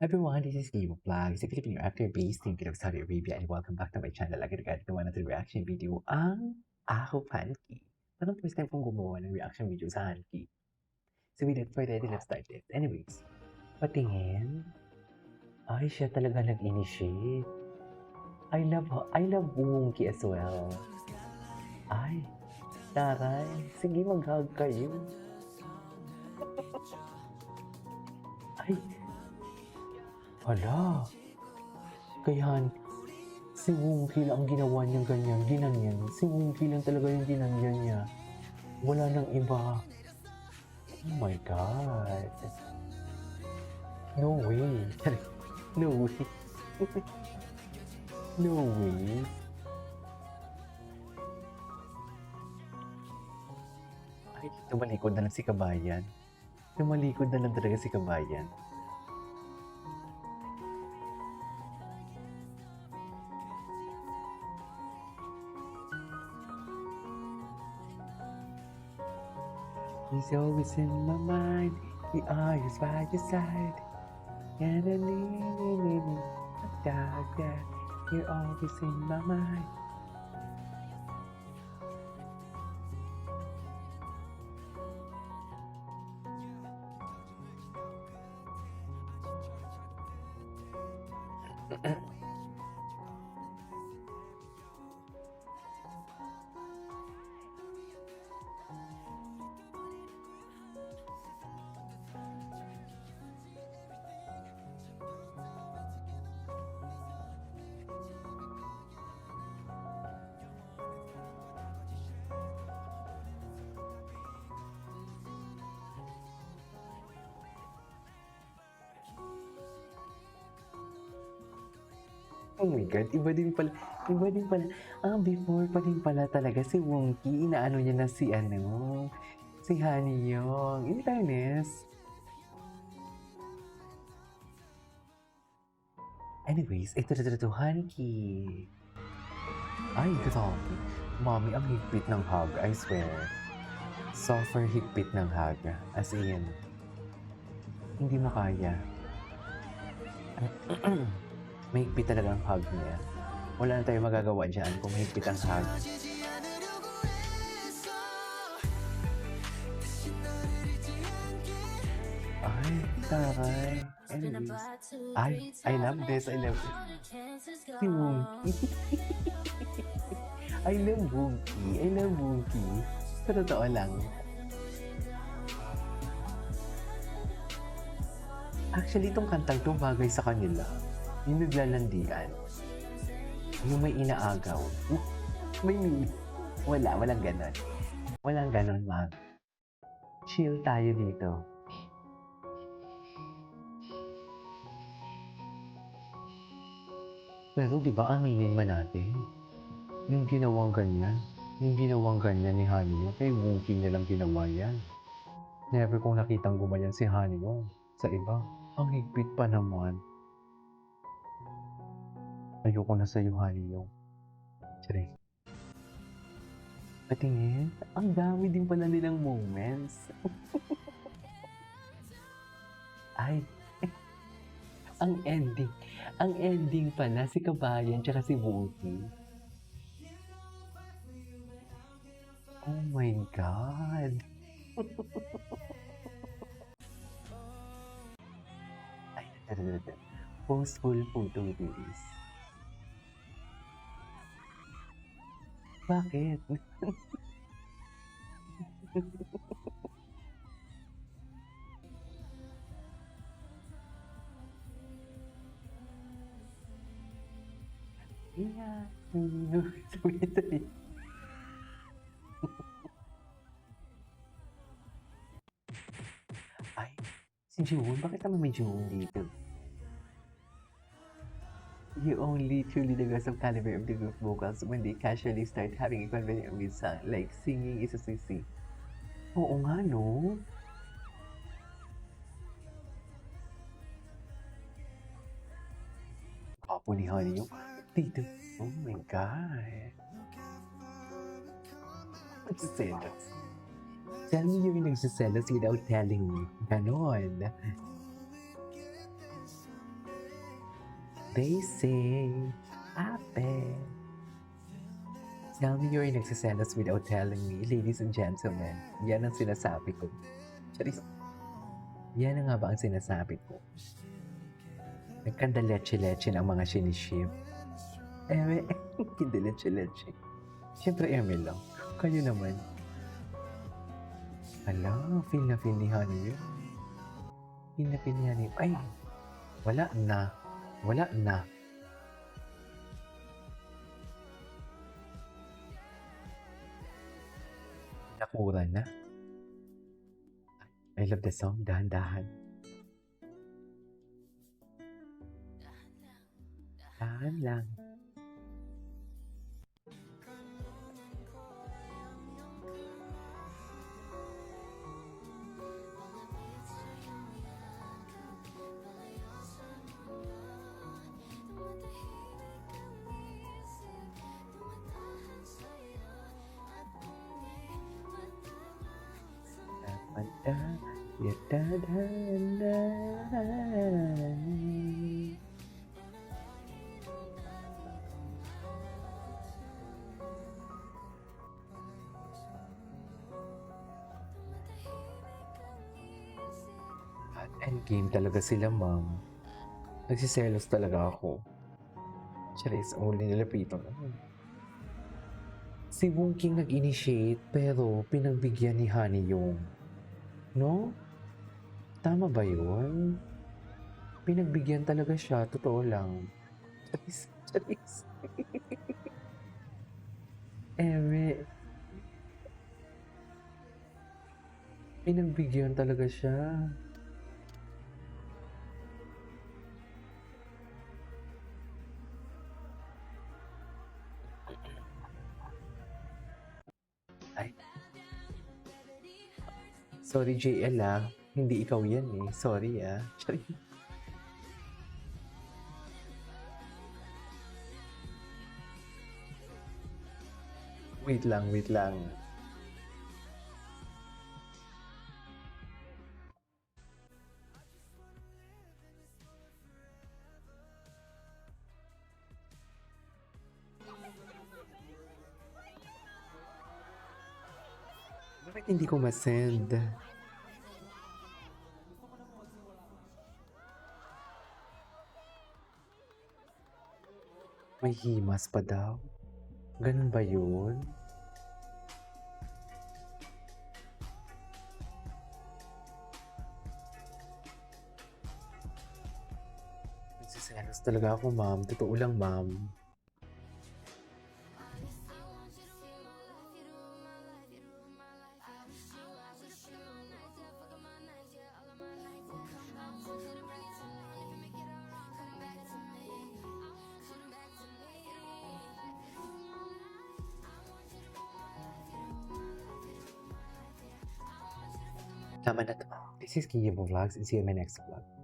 Everyone, this is Leo Vlogs, a Filipino actor based in Saudi Arabia, and welcome back to my channel. Agad-agad gawa natin reaction video ang Ako Hanki. Parang first time kong gumawa ng reaction video sa Hanki. So without further ado, let's start it. Anyways, patingin. Ay, siya talaga nag-initiate. I love Wonky as well. Ay, taray. Sige, mag-hug kayo. Ay, hala. Kaya si Wonky lang ang ginawa niyang ganyan, ginanyan. Si Wonky lang talaga yung ginanyan niya. Wala nang iba. Oh my God. No way. No way. No way. Ay, tumalikod na lang si Kabayan. Tumalikod na lang talaga si Kabayan. He's always in my mind. He always by your side. And I need a doctor. You're always in my mind. Oh my God, iba din pala. Before pa din pala talaga si Wonky, inaano niya na si Honey Yong. In fairness. Anyways, ito na to, Hanky. Ay, grabe. Mami, ang higpit ng hug, I swear. Software higpit ng hug. As in, hindi mo kaya. Mahigpit talaga ang hug niya. Wala na tayong magagawa dyan kung mahigpit ang hug. Ay, taray. Anyways. I love this. I love it. Si Wonky. I love Wonky. I love Wonky. Sa totoo lang. Actually, itong kantang to bagay sa kanila. Yung naglalandian. Yung may inaagaw. May mimi. Walang ganon. Walang ganon, ma'am. Chill tayo dito. Pero di ba aminin man natin? Yung ginawang ganyan ni Honey, kay Wonky nilang ginawa yan. Never kong nakitang gumayan si Honey sa iba. Ang higpit pa naman. Ayoko na sa'yo, Honey Yong. Charing. Patingin, ang dami din pala nilang moments. Ay, ang ending pala si Kabayan tsaka si Wonky. Oh my God. Ay, postful photo this. Bakit? Yeah. Sorry. Ay, si June, bakit naman may June dito? You only truly the rest of caliber of the group vocals when they casually start having a conversation with song, like singing is a sissy. Oo nga, no? Gwapo ni Honey yung dito. Oh my God. Nagsiselos. Tell me you're nagsiselos without telling me. Ganon. They say, Ape. Tell me you're nagsiselos without telling me, ladies and gentlemen. Yan ang sinasabi ko. Charis. Yan na nga ba ang sinasabi ko? Nagkanda-leche-leche ng mga siniship. Hindi leche-leche. Siyempre, lang. Kayo naman. Hala, feel na feel ni Honey yun. Feel na feel ni Honey. Ay, wala na. Wala na. Nakura na. I love the song, dahan-dahan. Dahan lang. Manda, ya dahan-dahan. At endgame talaga sila, ma'am. Nagsiselos talaga ako. Charis, ang huli nila Pito. Si Wong King nag-initiate pero pinagbigyan ni Honey yung... No? Tama ba yun? Pinagbigyan talaga siya, totoo lang. Charis, charis. Eme. Pinagbigyan talaga siya. Ay. Sorry, JL Hindi ikaw yan eh. Sorry Sorry. Wait lang. Bakit hindi ko masend? May himas pa daw? Ganun ba yun? Nagsiselos talaga ako, ma'am. Totoo lang, ma'am. Tama na to. This is Kinyo Vlogs and see you in my next vlog.